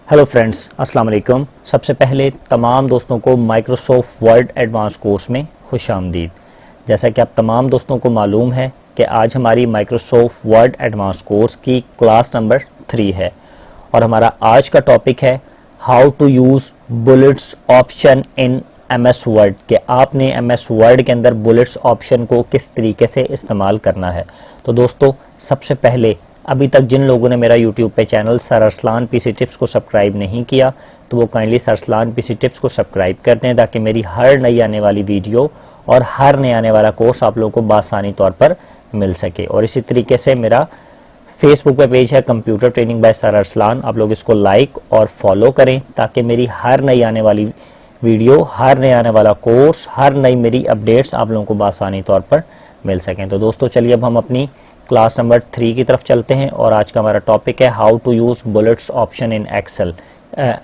Hello friends, अस्सलाम वालेकुम। सबसे पहले तमाम दोस्तों को माइक्रोसॉफ्ट वर्ड एडवांस कोर्स में खुशामदीद। जैसा कि आप तमाम दोस्तों को मालूम है कि आज हमारी माइक्रोसॉफ्ट वर्ड एडवांस कोर्स की क्लास नंबर 3 है और हमारा आज का टॉपिक है how to use bullets option in MS Word, कि आपने MS वर्ड के अंदर बुलेट्स ऑप्शन को किस तरीके से इस्तेमाल करना है। तो दोस्तों, सबसे पहले अभी तक जिन लोगों ने मेरा YouTube पे channel sir Arsalan PC tips को सब्सक्राइब नहीं किया तो वो kindly sir Arsalan PC tips को सब्सक्राइब कर दें, ताकि मेरी हर नई आने वाली वीडियो और हर नए आने वाला कोर्स आप लोगों को बासानी तौर पर मिल सके। और इसी तरीके से मेरा फेसबुक पे पेज है computer training bye sir Arsalan, आप लोग इसको लाइक और फॉलो करें ताकि मेरी हर नई आने वाली वीडियो, हर नया आने वाला कोर्स, हर नई मेरी अपडेट्स आप लोगों को बासानी तौर पर मिल सकें। तो दोस्तों चलिए अब हम अपनी क्लास नंबर 3 की तरफ चलते हैं और आज का हमारा टॉपिक है how to use bullets option in Excel,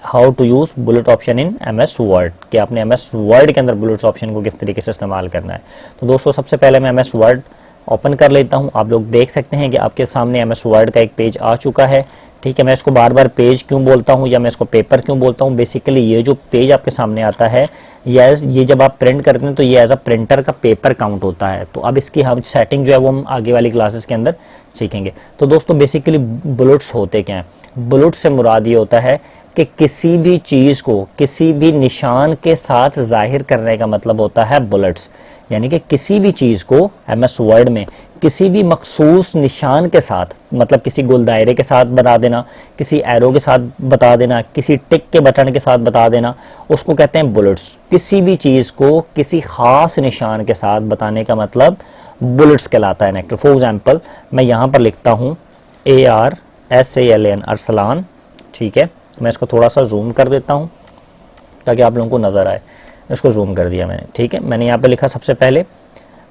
how to use bullet option in MS Word, कि आपने MS वर्ड के अंदर बुलेट्स ऑप्शन को किस तरीके से इस्तेमाल करना है। तो दोस्तों सबसे पहले मैं MS वर्ड ओपन कर लेता हूं। आप लोग देख सकते हैं कि आपके सामने MS वर्ड का एक पेज आ चुका है। ठीक है, मैं इसको बार बार पेज क्यों बोलता हूं या मैं इसको पेपर क्यों बोलता हूं, बेसिकली ये जो पेज आपके सामने आता है ये जब आप प्रिंट करते हैं तो ये एज अ प्रिंटर का पेपर काउंट होता है। तो अब इसकी हम सेटिंग जो है वो हम आगे वाली क्लासेस के अंदर सीखेंगे। तो दोस्तों बेसिकली बुलेट्स होते क्या हैं? बुलेट्स से मुराद ये होता है कि किसी भी चीज़ को किसी भी निशान के साथ जाहिर करने का मतलब होता है बुलेट्स, यानी कि किसी भी चीज़ को MS वर्ड में किसी भी मखसूस निशान के साथ, मतलब किसी गोल दायरे के साथ बता देना, किसी एरो के साथ बता देना, किसी टिक के बटन के साथ बता देना, उसको कहते हैं बुलेट्स। किसी भी चीज़ को किसी ख़ास निशान के साथ बताने का मतलब बुलेट्स कहलाता है नेक्टर। फॉर एग्जाम्पल मैं यहाँ पर लिखता हूँ ARSALAN अरसलान। ठीक है, मैं इसको थोड़ा सा जूम कर देता हूँ ताकि आप लोगों को नज़र आए। इसको जूम कर दिया मैंने। ठीक है, मैंने यहाँ पे लिखा सबसे पहले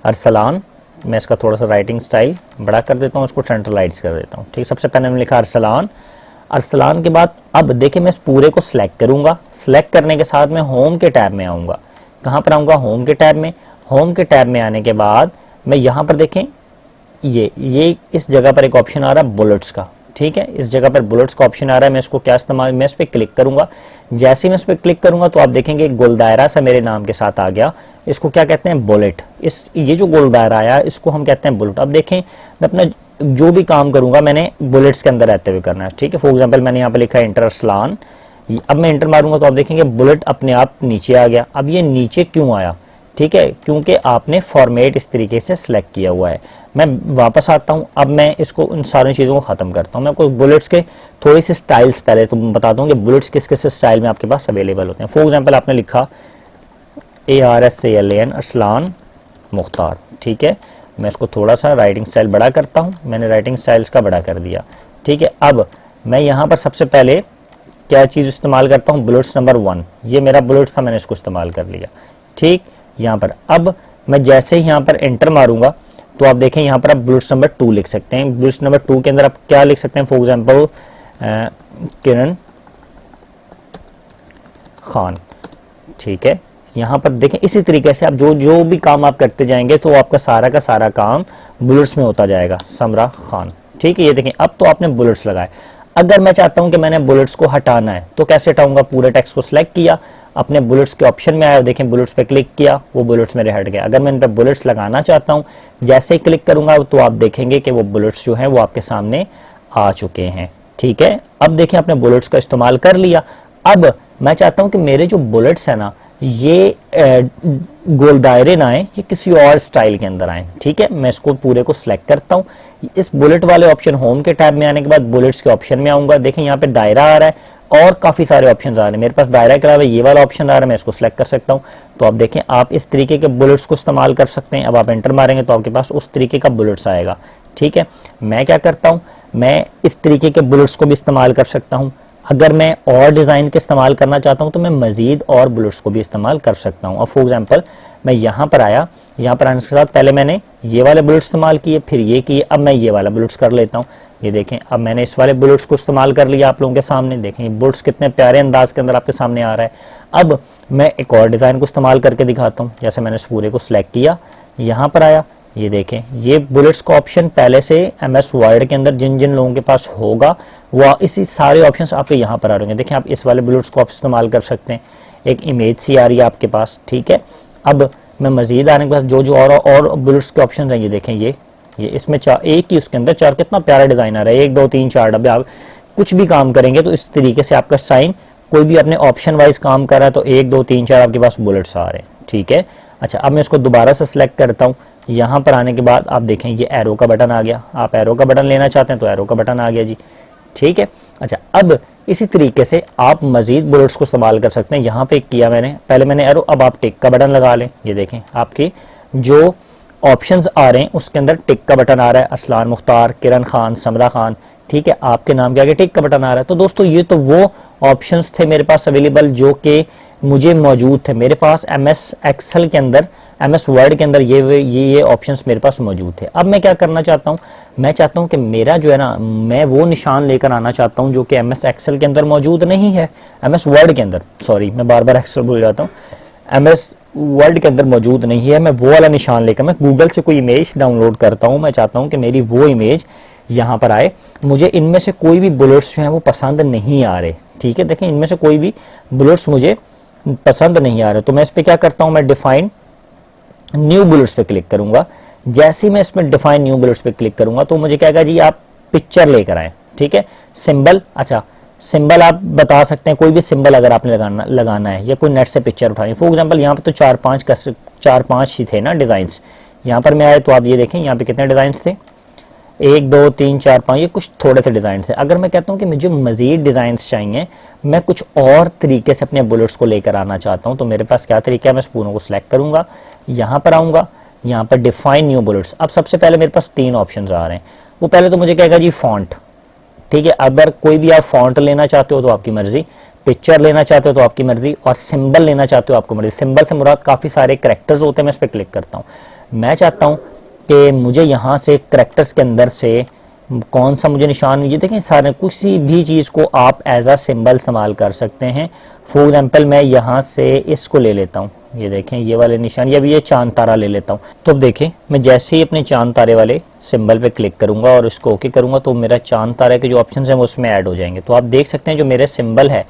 अरसलान। मैं इसका थोड़ा सा राइटिंग स्टाइल बड़ा कर देता हूँ, इसको सेंट्रलाइज कर देता हूँ। ठीक, सबसे पहले मैंने लिखा अरसलान। अरसलान के बाद अब देखिए मैं इस पूरे को सिलेक्ट करूँगा। सिलेक्ट करने के साथ मैं होम के टैब में आऊँगा। कहाँ पर आऊँगा? होम के टैब में। होम के टैब में आने के बाद मैं यहाँ पर देखें ये इस जगह पर एक ऑप्शन आ रहा है बुलेट्स का। ठीक है, इस जगह पर बुलेट्स का ऑप्शन आ रहा है। मैं इसको क्या इस्तेमाल, मैं इस पर क्लिक करूंगा। जैसे ही मैं इस पर क्लिक करूंगा तो आप देखेंगे एक गोल दायरा सा मेरे नाम के साथ आ गया। इसको क्या कहते हैं? बुलेट। ये जो गोल दायरा आया इसको हम कहते हैं बुलेट। अब देखें मैं अपना जो भी काम करूंगा मैंने बुलेट्स के अंदर रहते हुए करना है। ठीक है, फॉर एग्जाम्पल मैंने यहाँ पे लिखा है इंटर अरसलान। अब मैं इंटर मारूंगा तो आप देखेंगे बुलेट अपने आप नीचे आ गया। अब ये नीचे क्यों आया? ठीक है, क्योंकि आपने फॉर्मेट इस तरीके से सिलेक्ट किया हुआ है। मैं वापस आता हूं। अब मैं इसको उन सारी चीज़ों को ख़त्म करता हूं। मैं आपको बुलेट्स के थोड़ी सी स्टाइल्स पहले तो बताता हूं कि बुलेट्स किस किस स्टाइल में आपके पास अवेलेबल होते हैं। फॉर एग्जांपल आपने लिखा ARSALAN अरसलान मुख्तार। ठीक है, मैं इसको थोड़ा सा राइटिंग स्टाइल बड़ा करता हूँ। मैंने राइटिंग स्टाइल्स का बड़ा कर दिया। ठीक है, अब मैं यहाँ पर सबसे पहले क्या चीज़ इस्तेमाल करता हूँ? Bullets number 1। ये मेरा बुलेट्स था, मैंने इसको इस्तेमाल कर लिया। ठीक, यहाँ पर अब मैं जैसे ही यहाँ पर एंटर मारूंगा तो आप देखें यहाँ पर आप बुलेट्स नंबर 2 लिख सकते हैं। बुलेट्स नंबर 2 के अंदर आप क्या लिख सकते हैं? फॉर एग्जांपल किरण खान। ठीक है, यहाँ पर देखें इसी तरीके से आप जो भी काम आप करते जाएंगे तो आपका सारा का सारा काम बुलेट्स में होता जाएगा। समरा खान। ठीक है, ये देखें अब तो आपने बुलेट्स लगाए। अगर मैं चाहता हूं कि मैंने बुलेट्स को हटाना है तो कैसे हटाऊंगा? पूरे टेक्स्ट को सिलेक्ट किया, अपने बुलेट्स के ऑप्शन में आया, देखें बुलेट्स पे क्लिक किया, वो बुलेट्स मेरे हट गए। अगर मैं इन पे बुलेट्स लगाना चाहता हूं, जैसे ही क्लिक करूंगा तो आप देखेंगे कि वो बुलेट्स जो हैं वो आपके सामने आ चुके हैं। ठीक है, अब देखें आपने बुलेट्स का इस्तेमाल कर लिया। अब मैं चाहता हूं कि मेरे जो बुलेट्स है ना ये गोल दायरे ना आए, ये किसी और स्टाइल के अंदर आए। ठीक है, मैं इसको पूरे को सिलेक्ट करता हूँ। इस बुलेट वाले ऑप्शन होम के टैब में आने के बाद बुलेट्स के ऑप्शन में आऊंगा। देखें यहाँ पे दायरा आ रहा है और काफी सारे ऑप्शन आ रहे हैं। मेरे पास दायरा के अलावा ये वाला ऑप्शन आ रहा है, मैं इसको सिलेक्ट कर सकता हूँ। तो आप देखें आप इस तरीके के बुलेट्स को इस्तेमाल कर सकते हैं। अब आप एंटर मारेंगे तो आपके पास उस तरीके का बुलेट्स आएगा। ठीक है, मैं क्या करता हूँ, मैं इस तरीके के बुलेट्स को भी इस्तेमाल कर सकता हूँ। अगर मैं और डिज़ाइन के इस्तेमाल करना चाहता हूं तो मैं मजीद और बुलेट्स को भी इस्तेमाल कर सकता हूं। और फॉर एग्जांपल मैं यहाँ पर आया, यहाँ पर आने के साथ पहले मैंने ये वाले बुलेट्स इस्तेमाल किए, फिर ये किए, अब मैं ये वाला बुलेट्स कर लेता हूँ। ये देखें अब मैंने इस वाले बुलेट्स को इस्तेमाल कर लिया आप लोगों के सामने। देखें ये बुलेट्स कितने प्यारे अंदाज के अंदर आपके सामने आ रहा है। अब मैं एक और डिज़ाइन को इस्तेमाल करके दिखाता हूँ। जैसे मैंने इस पूरे को सिलेक्ट किया, यहाँ पर आया, ये देखें, ये बुलेट्स का ऑप्शन पहले से MS वर्ड के अंदर जिन जिन लोगों के पास होगा वो इसी सारे ऑप्शंस आपके यहाँ पर आ रहे हैं। देखें, आप इस वाले बुलेट्स को आप इस्तेमाल कर सकते हैं। एक इमेज सी आ रही है आपके पास, ठीक है। अब मैं मजीद आने के बाद जो जो और बुलेट्स के ऑप्शन हैं, ये देखें, ये इसमें एक ही उसके अंदर 4, कितना प्यारा डिजाइन आ रहा है, 1 2 3 4 डब्बे। आप कुछ भी काम करेंगे तो इस तरीके से आपका साइन, कोई भी अपने ऑप्शन वाइज काम कर रहा है तो 1 2 3 4 आपके पास बुलेट्स आ रहे हैं, ठीक है। अच्छा, अब मैं इसको दोबारा से सिलेक्ट करता हूँ। यहाँ पर आने के बाद आप देखें ये एरो का बटन आ गया। आप एरो का बटन लेना चाहते हैं तो एरो का बटन आ गया जी, ठीक है। अच्छा, अब इसी तरीके से आप मजीद बुलेट्स को इस्तेमाल कर सकते हैं। यहाँ पे किया मैंने, पहले मैंने एरो, अब आप टिक का बटन लगा लें। ये देखें, आपकी जो ऑप्शंस आ रहे हैं उसके अंदर टिक का बटन आ रहा है। असलान मुख्तार, किरण खान, समरा खान, ठीक है, आपके नाम के आगे टिक का बटन आ रहा है। तो दोस्तों ये तो वो ऑप्शंस थे मेरे पास अवेलेबल जो कि मुझे मौजूद थे। मेरे पास MS एक्सेल के अंदर, MS वर्ड के अंदर ये ऑप्शंस मेरे पास मौजूद थे। अब मैं क्या करना चाहता हूँ, मैं चाहता हूँ कि मेरा जो है ना, मैं वो निशान लेकर आना चाहता हूँ जो कि MS एक्सेल के अंदर मौजूद नहीं है, MS वर्ड के अंदर, सॉरी मैं बार बार एक्सेल भूल जाता हूँ, MS वर्ड के अंदर मौजूद नहीं है। मैं वो वाला निशान लेकर मैं गूगल से कोई इमेज डाउनलोड करता हूँ। मैं चाहता हूँ कि मेरी वो इमेज यहाँ पर आए। मुझे इनमें से कोई भी बुलेट्स जो हैं वो पसंद नहीं आ रहे, ठीक है। देखें, इनमें से कोई भी बुलेट्स मुझे पसंद नहीं आ रहे, तो मैं इस पर क्या करता हूँ, मैं डिफाइन न्यू बुलेट्स पे क्लिक करूंगा। जैसे ही मैं इसमें डिफाइन न्यू बुलेट्स पे क्लिक करूंगा तो मुझे कहेगा जी आप पिक्चर लेकर आए, ठीक है। सिंबल, अच्छा सिंबल आप बता सकते हैं, कोई भी सिंबल अगर आपने लगाना है या कोई नेट से पिक्चर उठानी। फॉर एग्जांपल यहाँ पे तो 4-5 ही थे ना डिजाइन्स। यहाँ पर मैं आए तो आप ये देखें, यहाँ पे कितने डिजाइन्स थे, 1 2 3 4 5, ये कुछ थोड़े से डिजाइन थे। अगर मैं कहता हूँ कि मुझे मजीद डिजाइन्स चाहिए, मैं कुछ और तरीके से अपने बुलेट्स को लेकर आना चाहता हूँ, तो मेरे पास क्या तरीका है, मैं इस पूरों को सिलेक्ट करूंगा, यहाँ पर आऊंगा, यहाँ पर डिफाइन न्यू बुलेट्स। अब सबसे पहले मेरे पास 3 ऑप्शन आ रहे हैं। वो पहले तो मुझे कहेगा जी फॉन्ट, ठीक है। अगर कोई भी आप फॉन्ट लेना चाहते हो तो आपकी मर्जी, पिक्चर लेना चाहते हो तो आपकी मर्जी, और सिंबल लेना चाहते हो आपको मर्जी। सिंबल से मुराद काफी सारे करेक्टर्स होते हैं, मैं इस पर क्लिक करता हूँ। मैं चाहता हूँ कि मुझे यहाँ से करेक्टर्स के अंदर से कौन सा मुझे निशान, ये देखें सारे, किसी भी चीज़ को आप एज अ सिंबल इस्तेमाल कर सकते हैं। फॉर एग्जांपल मैं यहाँ से इसको ले लेता हूँ, ये देखें ये वाले निशान, या भी ये चांद तारा ले लेता हूँ। तो अब देखें, मैं जैसे ही अपने चांद तारे वाले सिंबल पे क्लिक करूंगा और इसको ओके करूंगा तो मेरा चांद तारे के जो ऑप्शन हैं वो उसमें ऐड हो जाएंगे। तो आप देख सकते हैं जो मेरे सिंबल है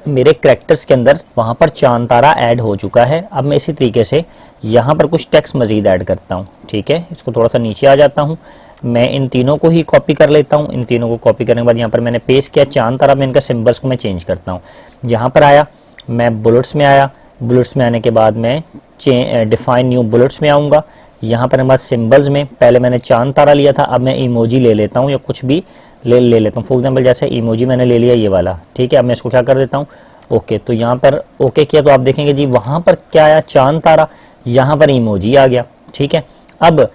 मेरे करेक्टर्स के अंदर, वहाँ पर चांद तारा ऐड हो चुका है। अब मैं इसी तरीके से यहाँ पर कुछ टेक्स्ट मजीद ऐड करता हूँ, ठीक है। इसको थोड़ा सा नीचे आ जाता हूँ, मैं इन तीनों को ही कॉपी कर लेता हूँ। इन तीनों को कॉपी करने के बाद यहाँ पर मैंने पेस्ट किया चांद तारा, में इनका सिंबल्स को मैं चेंज करता हूँ। यहाँ पर आया, मैं बुलेट्स में आया, बुलेट्स में आने के बाद मैं डिफाइन न्यू बुलेट्स में आऊँगा। यहाँ पर मेरे पास सिंबल्स में पहले मैंने चांद तारा लिया था, अब मैं इमोजी ले लेता हूँ या कुछ भी ले लेता हूँ। फॉर एग्जाम्पल जैसे इमोजी मैंने ले लिया ये वाला, ठीक है। अब मैं इसको क्या कर देता हूँ, ओके। तो यहाँ पर ओके किया तो आप देखेंगे जी वहाँ पर क्या आया, चांद तारा, यहाँ पर इमोजी आ गया, ठीक है। अब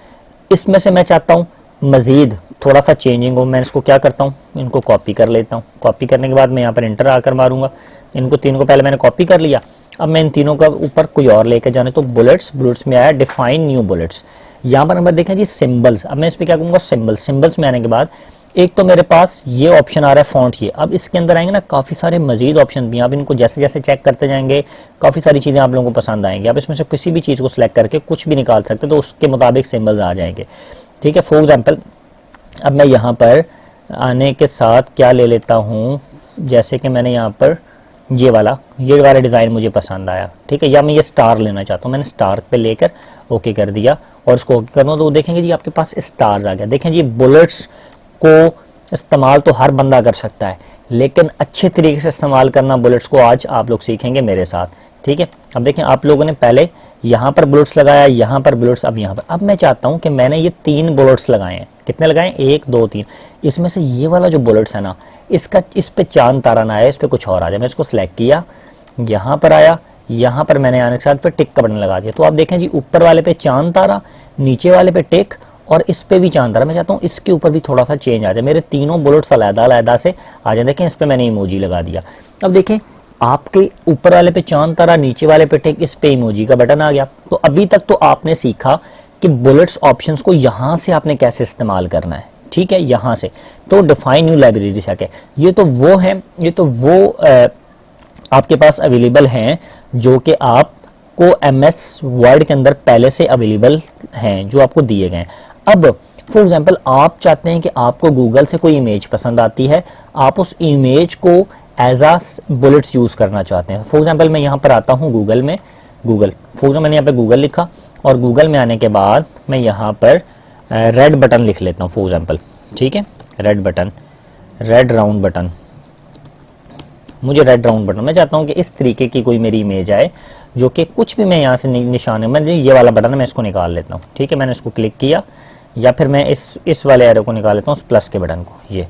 इसमें से मैं चाहता हूँ मजीद थोड़ा सा चेंजिंग हो, मैं इसको क्या करता हूँ, इनको कॉपी कर लेता हूँ। कॉपी करने के बाद मैं यहाँ पर इंटर आकर मारूंगा। इनको तीनों को पहले मैंने कॉपी कर लिया, अब मैं इन तीनों का ऊपर कोई और लेकर जाने, तो बुलेट्स में आया डिफाइन न्यू बुलेट्स। यहाँ पर नंबर देखें जी सिंबल्स। अब मैं इस पर क्या करूँगा, सिंबल्स में आने के बाद एक तो मेरे पास ये ऑप्शन आ रहा है फॉन्ट, ये अब इसके अंदर आएंगे ना काफ़ी सारे मजीद ऑप्शन भी। आप इनको जैसे जैसे चेक करते जाएंगे काफ़ी सारी चीज़ें आप लोगों को पसंद आएंगी। आप इसमें से किसी भी चीज़ को सिलेक्ट करके कुछ भी निकाल सकते, तो उसके मुताबिक सिंबल्स आ जाएंगे, ठीक है। फॉर एग्जाम्पल अब मैं यहाँ पर आने के साथ क्या ले लेता हूँ, जैसे कि मैंने यहाँ पर ये वाला डिज़ाइन मुझे पसंद आया, ठीक है। या मैं ये स्टार लेना चाहता हूँ, मैंने स्टार पे लेकर ओके कर दिया और इसको ओके करना, तो देखेंगे जी आपके पास स्टार्स आ गया। देखें जी बुलेट्स को इस्तेमाल तो हर बंदा कर सकता है, लेकिन अच्छे तरीके से इस्तेमाल करना बुलेट्स को आज आप लोग सीखेंगे मेरे साथ, ठीक है। अब देखें आप लोगों ने पहले यहाँ पर बुलेट्स लगाया, यहाँ पर बुलेट्स, अब यहाँ पर। अब मैं चाहता हूँ कि मैंने ये 3 बुलेट्स लगाए हैं, कितने लगाए, 1 2 3। इसमें से ये वाला जो बुलेट्स है ना, इस पे चांद तारा ना आया, इस पे कुछ और आ जाए। मैं इसको सिलेक्ट किया, यहाँ पर आया, यहाँ पर मैंने आने के साथ पे टिक का बटन लगा दिया। तो आप देखें जी ऊपर वाले पे चांद तारा, नीचे वाले पे टिक, और इस पे भी चांद तारा। मैं चाहता हूँ इसके ऊपर भी थोड़ा सा चेंज आ जाए, मेरे तीनों बुलेट्स अलग-अलग से आ जाए। देखें इस पे मैंने इमोजी लगा दिया। अब देखें आपके ऊपर वाले पे चांद तारा, नीचे वाले पे टिक, इस पे इमोजी का बटन आ गया। तो अभी तक तो आपने सीखा कि बुलेट्स ऑप्शंस को यहाँ से आपने कैसे इस्तेमाल करना है, ठीक है, यहाँ से। तो डिफाइन न्यू लाइब्रेरी से आके ये तो वो आपके पास अवेलेबल हैं जो कि आप आपको MS वर्ड के अंदर पहले से अवेलेबल हैं, जो आपको दिए गए हैं। अब फॉर एग्जांपल आप चाहते हैं कि आपको गूगल से कोई इमेज पसंद आती है, आप उस इमेज को एज आ बुलेट्स यूज़ करना चाहते हैं। फॉर एग्जांपल मैं यहाँ पर आता हूँ गूगल में, गूगल फॉर एग्जांपल मैंने यहाँ पे गूगल लिखा और गूगल में आने के बाद मैं यहाँ पर रेड बटन लिख लेता हूँ फॉर एग्जांपल, ठीक है, red button, red round button, मुझे रेड राउंड बटन, मैं चाहता हूँ कि इस तरीके की कोई मेरी इमेज आए जो कि कुछ भी मैं यहाँ से निशान है, मैं ये वाला बटन है मैं इसको निकाल लेता हूँ, ठीक है, मैंने इसको क्लिक किया, या फिर मैं इस वाले एरो को निकाल लेता हूँ, प्लस के बटन को, ये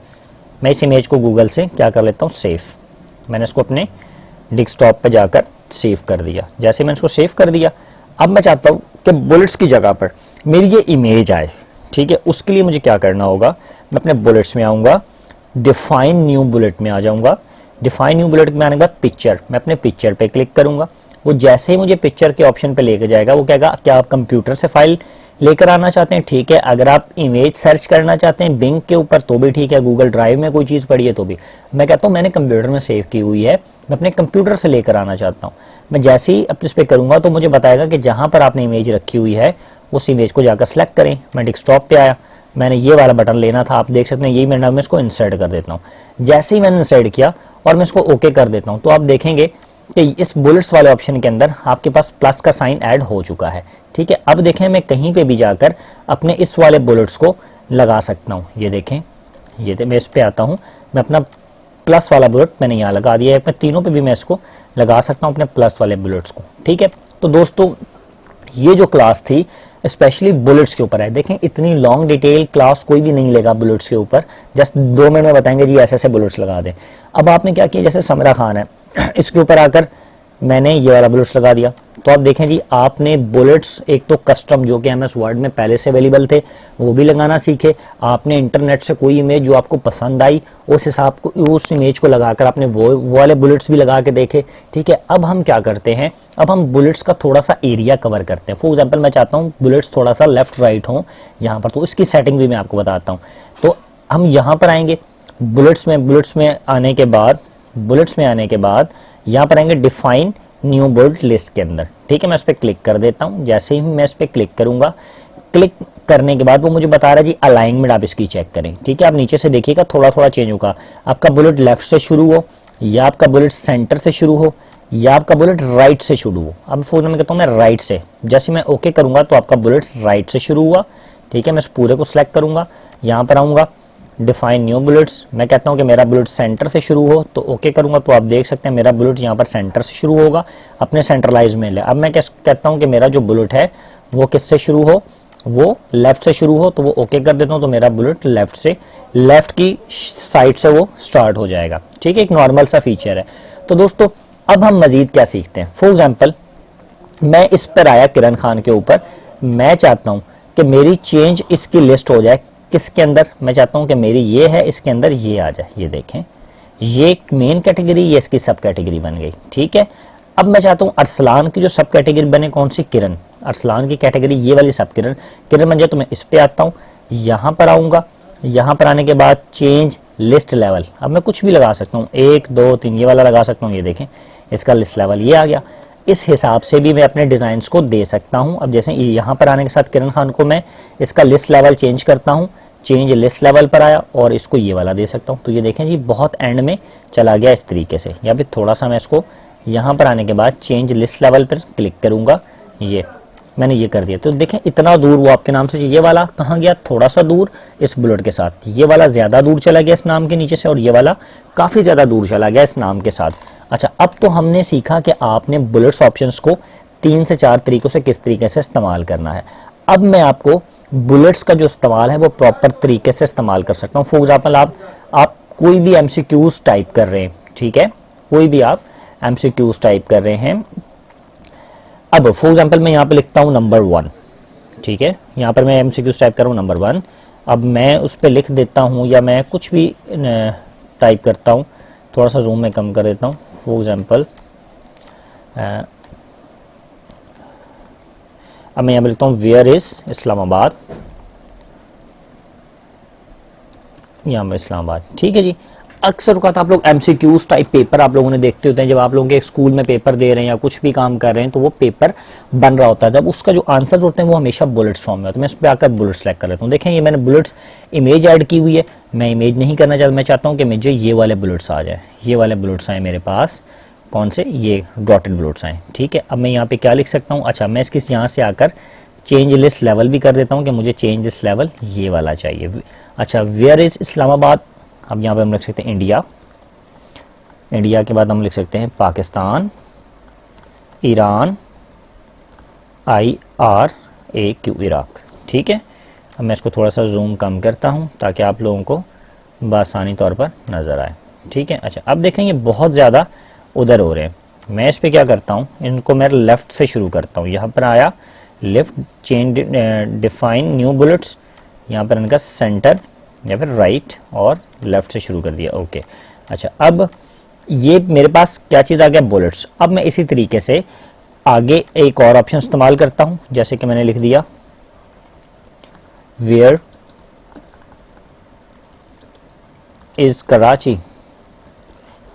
मैं इस इमेज को गूगल से क्या कर लेता हूँ, सेव, मैंने इसको अपने डेस्कटॉप पे जाकर सेव कर दिया। जैसे मैंने इसको सेव कर दिया, अब मैं चाहता हूँ कि बुलेट्स की जगह पर मेरी ये इमेज आए, ठीक है, उसके लिए मुझे क्या करना होगा, मैं अपने बुलेट्स में आऊँगा, डिफाइन न्यू बुलेट में आ जाऊँगा, डिफाइन न्यू बुलेट में आने के बाद पिक्चर, मैं अपने पिक्चर पे क्लिक करूँगा, वो जैसे ही मुझे पिक्चर के ऑप्शन पे लेके जाएगा वो कहेगा क्या आप कंप्यूटर से फाइल लेकर आना चाहते हैं, ठीक है, अगर आप इमेज सर्च करना चाहते हैं बिंग के ऊपर तो भी ठीक है, गूगल ड्राइव में कोई चीज़ पड़ी है तो भी, मैं कहता हूँ मैंने कंप्यूटर में सेव की हुई है, मैं अपने कंप्यूटर से लेकर आना चाहता हूँ, मैं जैसे ही इस पर करूँगा तो मुझे बताएगा कि जहाँ पर आपने इमेज रखी हुई है उस इमेज को जाकर सेलेक्ट करें। मैं डेस्कटॉप पे आया, मैंने ये वाला बटन लेना था, आप देख सकते हैं यही मैं इसको इंसर्ट कर देता हूँ। जैसे ही मैंने इंसर्ट किया और मैं इसको ओके कर देता हूँ तो आप देखेंगे कि इस बुलेट्स वाले ऑप्शन के अंदर आपके पास प्लस का साइन ऐड हो चुका है, ठीक है। अब देखें मैं कहीं पे भी जाकर अपने इस वाले बुलेट्स को लगा सकता हूँ, ये देखें, ये मैं इस पे आता हूँ, मैं अपना प्लस वाला बुलेट मैंने यहाँ लगा दिया है, मैं तीनों पे भी मैं इसको लगा सकता हूँ अपने प्लस वाले बुलेट्स को, ठीक है। तो दोस्तों ये जो क्लास थी स्पेशली बुलेट्स के ऊपर है, देखें इतनी लॉन्ग डिटेल क्लास कोई भी नहीं लेगा बुलेट्स के ऊपर, जस्ट 2 मिनट में बताएंगे जी ऐसे ऐसे बुलेट्स लगा दें। अब आपने क्या किया, जैसे समरा खान है इसके ऊपर आकर मैंने ये वाला बुलेट्स लगा दिया, तो आप देखें जी आपने बुलेट्स एक तो कस्टम जो कि MS वर्ड में पहले से अवेलेबल थे वो भी लगाना सीखे, आपने इंटरनेट से कोई इमेज जो आपको पसंद आई उस हिसाब को उस इमेज को लगाकर आपने वो वाले बुलेट्स भी लगा के देखे, ठीक है। अब हम क्या करते हैं, अब हम बुलेट्स का थोड़ा सा एरिया कवर करते हैं। फॉर एग्जाम्पल मैं चाहता हूँ बुलेट्स थोड़ा सा लेफ्ट राइट हो यहाँ पर, तो इसकी सेटिंग भी मैं आपको बताता हूँ। तो हम यहाँ पर आएंगे बुलेट्स में आने के बाद यहाँ पर आएंगे डिफाइन न्यू बुलेट लिस्ट के अंदर, ठीक है, मैं इस पर क्लिक कर देता हूँ। जैसे ही मैं इस पर क्लिक करूंगा, क्लिक करने के बाद वो मुझे बता रहा है जी अलाइनमेंट आप इसकी चेक करें, ठीक है। आप नीचे से देखिएगा थोड़ा थोड़ा चेंज होगा, आपका बुलेट लेफ्ट से शुरू हो या आपका बुलेट सेंटर से शुरू हो या आपका बुलेट राइट से शुरू हो। अब फोन में कहता हूँ मैं राइट से, जैसे मैं ओके करूंगा तो आपका बुलेट राइट से शुरू हुआ, ठीक है। मैं इस पूरे को सिलेक्ट करूंगा, यहाँ पर आऊंगा डिफाइन न्यू बुलेट्स, मैं कहता हूं कि मेरा बुलेट सेंटर से शुरू हो तो ओके करूंगा, तो आप देख सकते हैं मेरा बुलेट यहां पर सेंटर से शुरू होगा, अपने सेंट्रलाइज में ले। अब मैं कहता हूं कि मेरा जो बुलेट है वो किससे शुरू हो, वो लेफ्ट से शुरू हो, तो वो ओके कर देता हूं, तो मेरा बुलेट लेफ्ट की साइड से वो स्टार्ट हो जाएगा, ठीक है। एक नॉर्मल सा फीचर है। तो दोस्तों अब हम मजीद क्या सीखते हैं, फॉर एग्जाम्पल मैं इस पर आया किरण खान के ऊपर, मैं चाहता हूं कि मेरी चेंज इसकी लिस्ट हो जाए, किसके अंदर, मैं चाहता हूं कि मेरी ये है इसके अंदर ये आ जाए, ये देखें ये मेन कैटेगरी, ये इसकी सब कैटेगरी बन गई, ठीक है। अब मैं चाहता हूं अरसलान की जो सब कैटेगरी बने, कौन सी, किरण, अरसलान की कैटेगरी ये वाली सब किरण बन जाए, तो मैं इस पे आता हूं, यहां पर आऊंगा, यहां पर आने के बाद चेंज लिस्ट लेवल, अब मैं कुछ भी लगा सकता हूं, 1 2 3 ये वाला लगा सकता हूं, ये देखें इसका लिस्ट लेवल ये आ गया। इस हिसाब से भी मैं अपने डिजाइन्स को दे सकता हूं। अब जैसे यहाँ पर आने के साथ किरण खान को मैं इसका लिस्ट लेवल चेंज करता हूं, चेंज लिस्ट लेवल पर आया और इसको ये वाला दे सकता हूं, तो ये देखें जी बहुत एंड में चला गया इस तरीके से। या फिर थोड़ा सा मैं इसको यहाँ पर आने के बाद चेंज लिस्ट लेवल पर क्लिक करूंगा, ये मैंने ये कर दिया, तो देखें इतना दूर वो आपके नाम से, ये वाला कहाँ गया, थोड़ा सा दूर इस बुलेट के साथ, ये वाला ज्यादा दूर चला गया इस नाम के नीचे से, और ये वाला काफी ज्यादा दूर चला गया इस नाम के साथ। अच्छा, अब तो हमने सीखा कि आपने बुलेट्स ऑप्शंस को 3 से 4 तरीकों से किस तरीके से इस्तेमाल करना है। अब मैं आपको बुलेट्स का जो इस्तेमाल है वो प्रॉपर तरीके से इस्तेमाल कर सकता हूँ। फॉर एग्जाम्पल आप कोई भी MCQs टाइप कर रहे हैं, ठीक है, कोई भी आप MCQs टाइप कर रहे हैं। अब फॉर एग्जाम्पल मैं यहाँ पे लिखता हूँ नंबर 1, ठीक है, यहाँ पर मैं MCQs टाइप कर रहा हूँ नंबर 1। अब मैं उस पर लिख देता हूँ या मैं कुछ भी टाइप करता हूँ, थोड़ा सा जूम में कम कर देता हूँ। फॉर एग्जाम्पल अब मैं यहाँ पे लिखता हूँ वेयर इज इस्लामाबाद, यहाँ पे इस्लामाबाद, ठीक है जी। अक्सर औक़ात आप लोग MCQs टाइप पेपर आप लोगों ने देखते होते हैं, जब आप लोगों के स्कूल में पेपर दे रहे हैं या कुछ भी काम कर रहे हैं तो वो पेपर बन रहा होता है, जब उसका जो आंसर्स होते हैं वो हमेशा बुलेट्स फॉर्म में होते हैं। मैं इस पर आकर बुलेट सेलेक्ट कर लेता हूँ। देखें ये मैंने बुलेट्स इमेज ऐड की हुई है, मैं इमेज नहीं करना चाहता, मैं चाहता हूँ कि मुझे ये वाले बुलेट्स आ जाए, ये वाले बुलेट्स आए मेरे पास, कौन से, ये डॉटेड बुलेट्स आए, ठीक है। अब मैं यहाँ पे क्या लिख सकता हूँ, अच्छा मैं इसकी यहाँ से आकर चेंज लिस्ट लेवल भी कर देता हूँ कि मुझे चेंज लिस्ट लेवल ये वाला चाहिए। अच्छा वेयर इज़ इस्लामाबाद, अब यहाँ पे हम लिख सकते हैं इंडिया, इंडिया के बाद हम लिख सकते हैं पाकिस्तान, ईरान, IRAQ इराक, ठीक है। अब मैं इसको थोड़ा सा जूम कम करता हूँ ताकि आप लोगों को बआसानी तौर पर नज़र आए, ठीक है। अच्छा अब देखें ये बहुत ज़्यादा उधर हो रहे हैं, मैं इस पर क्या करता हूँ, इनको मैं लेफ़्ट से शुरू करता हूँ, यहाँ पर आया left, change define new bullets, यहाँ पर इनका सेंटर या फिर राइट और लेफ़्ट से शुरू कर दिया, ओके। अच्छा अब ये मेरे पास क्या चीज़ आ गया, बुलेट्स। अब मैं इसी तरीके से आगे एक और ऑप्शन इस्तेमाल करता हूँ, जैसे कि मैंने लिख दिया वेयर इज़ कराची,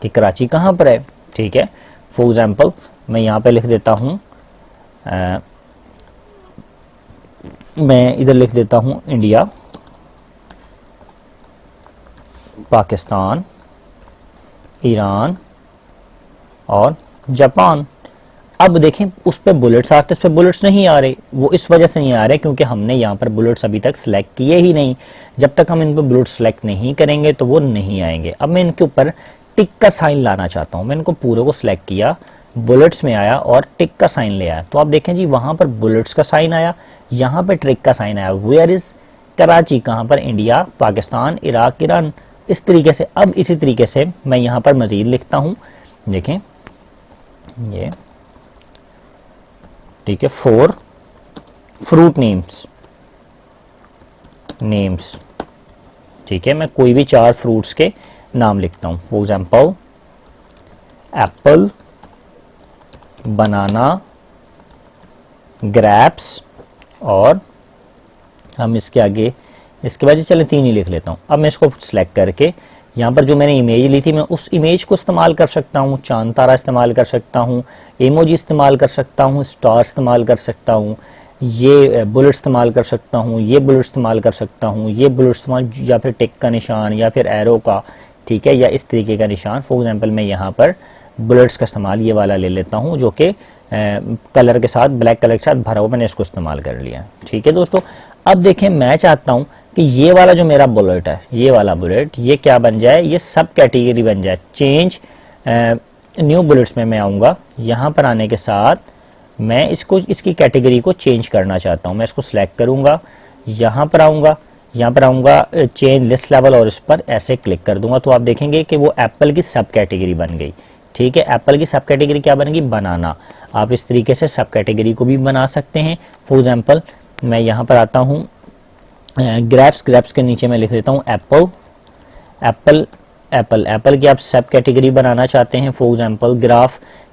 कि कराची कहाँ पर है, ठीक है। फॉर एग्जाम्पल मैं यहाँ पे लिख देता हूँ, मैं इधर लिख देता हूँ इंडिया, पाकिस्तान, ईरान और जापान। अब देखें उस पर बुलेट्स आते, इस पर बुलेट्स नहीं आ रहे, वो इस वजह से नहीं आ रहे क्योंकि हमने यहाँ पर बुलेट्स अभी तक सिलेक्ट किए ही नहीं। जब तक हम इन पर बुलेट्स सेलेक्ट नहीं करेंगे तो वो नहीं आएंगे। अब मैं इनके ऊपर टिक का साइन लाना चाहता हूँ, मैं इनको पूरे को सिलेक्ट किया, बुलेट्स में आया और टिक का साइन ले आया, तो आप देखें जी वहाँ पर बुलेट्स का साइन आया, यहाँ पर टिक का साइन आया। वेयर इज़ कराची, कहाँ पर, इंडिया, पाकिस्तान, इराक, ईरान, इस तरीके से। अब इसी तरीके से मैं यहाँ पर मज़ीद लिखता हूँ, देखें ये, ठीक है, 4 फ्रूट नेम्स, ठीक है। मैं कोई भी 4 फ्रूट्स के नाम लिखता हूँ, for example Apple, banana, grapes और हम इसके आगे इसके बाद चले 3 ही लिख लेता हूँ। अब मैं इसको सिलेक्ट करके यहाँ पर जो मैंने इमेज ली थी मैं उस इमेज को इस्तेमाल कर सकता हूँ, चांद तारा इस्तेमाल कर सकता हूँ, इमोजी इस्तेमाल कर सकता हूँ, स्टार इस्तेमाल कर सकता हूँ, ये बुलेट इस्तेमाल कर सकता हूँ, ये बुलेट इस्तेमाल कर सकता हूँ, ये बुलेट इस्तेमाल, या फिर टिक का निशान या फिर एरो का, ठीक है, या इस तरीके का निशान। फॉर एग्जांपल मैं यहाँ पर बुलेट्स का इस्तेमाल ये वाला ले लेता हूँ जो कि कलर के साथ, ब्लैक कलर के साथ भरा हुआ, मैंने इसको इस्तेमाल कर लिया, ठीक है दोस्तों। अब देखें मैं चाहता हूँ कि ये वाला जो मेरा बुलेट है, ये वाला बुलेट, ये क्या बन जाए, ये सब कैटेगरी बन जाए। चेंज न्यू बुलेट्स में मैं आऊँगा, यहाँ पर आने के साथ मैं इसकी कैटेगरी को चेंज करना चाहता हूँ। मैं इसको सिलेक्ट करूँगा, यहाँ पर आऊँगा, चेंज लिस्ट लेवल और इस पर ऐसे क्लिक कर दूंगा तो आप देखेंगे कि वो एप्पल की सब कैटेगरी बन गई, ठीक है। एप्पल की सब कैटेगरी क्या बनेगी, बनाना। आप इस तरीके से सब कैटेगरी को भी बना सकते हैं। फॉर एग्जांपल मैं यहाँ पर आता हूँ ग्रेप्स के नीचे मैं लिख देता हूँ एप्पल की आप सब कैटेगरी बनाना चाहते हैं। फॉर एग्जांपल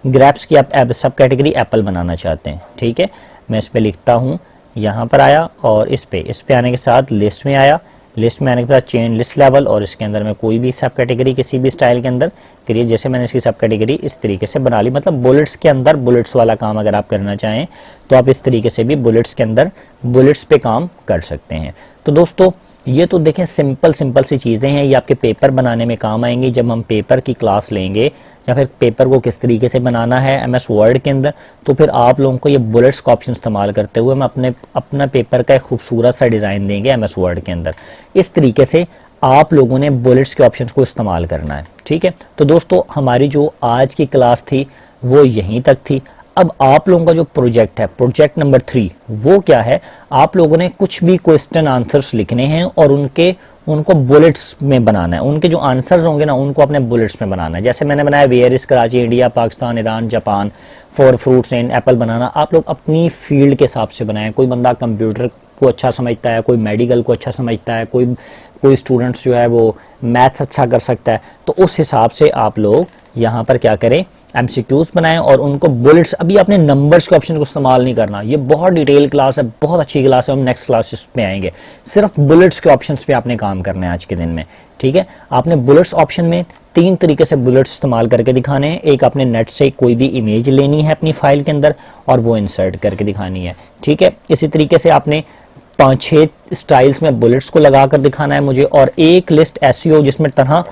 ग्रेप्स की आप सब कैटेगरी एप्पल बनाना चाहते हैं, ठीक है। मैं इस पर लिखता हूँ, यहाँ पर आया और इस पे आने के साथ लिस्ट में आया, लिस्ट में आने के बाद चेंज लिस्ट लेवल और इसके अंदर मैं कोई भी सब कैटेगरी किसी भी स्टाइल के अंदर करिए। जैसे मैंने इसकी सब कैटेगरी इस तरीके से बना ली, मतलब बुलेट्स के अंदर बुलेट्स वाला काम अगर आप करना चाहें तो आप इस तरीके से भी बुलेट्स के अंदर बुलेट्स पे काम कर सकते हैं। तो दोस्तों ये तो देखें सिंपल सी चीज़ें हैं, ये आपके पेपर बनाने में काम आएंगी जब हम पेपर की क्लास लेंगे या फिर पेपर को किस तरीके से बनाना है MS वर्ड के अंदर। तो फिर आप लोगों को ये बुलेट्स का ऑप्शन इस्तेमाल करते हुए हम अपना पेपर का एक खूबसूरत सा डिज़ाइन देंगे MS वर्ड के अंदर। इस तरीके से आप लोगों ने बुलेट्स के ऑप्शन को इस्तेमाल करना है, ठीक है। तो दोस्तों हमारी जो आज की क्लास थी वो यहीं तक थी। अब आप लोगों का जो प्रोजेक्ट है, प्रोजेक्ट नंबर 3, वो क्या है, आप लोगों ने कुछ भी क्वेश्चन आंसर्स लिखने हैं और उनको बुलेट्स में बनाना है। उनके जो आंसर्स होंगे ना उनको अपने बुलेट्स में बनाना है। जैसे मैंने बनाया where is Karachi, India, Pakistan, Iran, Japan, 4 fruits and apple banana. आप लोग अपनी फील्ड के हिसाब से बनाएं। कोई बंदा कंप्यूटर को अच्छा समझता है, कोई मेडिकल को अच्छा समझता है, कोई स्टूडेंट्स जो है वो मैथ्स अच्छा कर सकता है। तो उस हिसाब से आप लोग यहाँ पर क्या करें, MCQs बनाएं और उनको बुलेट्स, अभी आपने नंबर्स के ऑप्शन को इस्तेमाल नहीं करना, ये बहुत डिटेल क्लास है, बहुत अच्छी क्लास है, हम नेक्स्ट क्लासेस में आएंगे। सिर्फ बुलेट्स के ऑप्शंस पे आपने काम करना है आज के दिन में, ठीक है। आपने बुलेट्स ऑप्शन में 3 तरीके से बुलेट्स इस्तेमाल करके दिखाने हैं। एक आपने नेट से कोई भी इमेज लेनी है अपनी फाइल के अंदर और वो इंसर्ट करके दिखानी है, ठीक है। इसी तरीके से आपने 5-6 स्टाइल्स में बुलेट्स को लगा कर दिखाना है मुझे, और एक लिस्ट ऐसी हो जिसमें तरह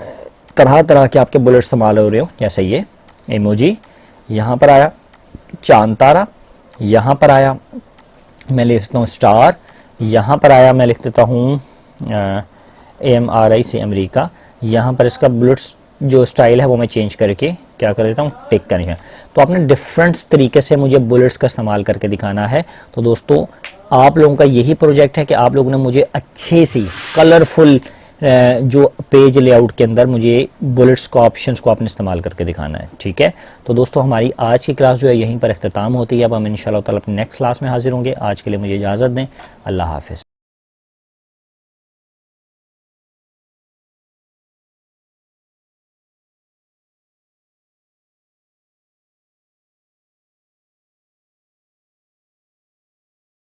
तरह के आपके बुलेट्स इस्तेमाल हो रहे हो, जैसे ये इमोजी, यहाँ पर आया चांद तारा, यहाँ पर आया मैं लिख देता हूँ स्टार, यहाँ पर आया मैं लिख देता हूँ AMRI से अमेरिका, यहाँ पर इसका बुलेट्स जो स्टाइल है वो मैं चेंज करके क्या कर देता हूँ, टिक करनी है। तो आपने डिफरेंट तरीके से मुझे बुलेट्स का इस्तेमाल करके दिखाना है। तो दोस्तों आप लोगों का यही प्रोजेक्ट है कि आप लोगों ने मुझे अच्छे सी कलरफुल जो पेज लेआउट के अंदर मुझे बुलेट्स का ऑप्शंस को आपने इस्तेमाल करके दिखाना है, ठीक है। तो दोस्तों हमारी आज की क्लास जो है यहीं पर इख्तिताम होती है। अब हम इंशाल्लाह ताला अपनी नेक्स्ट क्लास में हाजिर होंगे। आज के लिए मुझे इजाज़त दें। अल्लाह हाफिज़।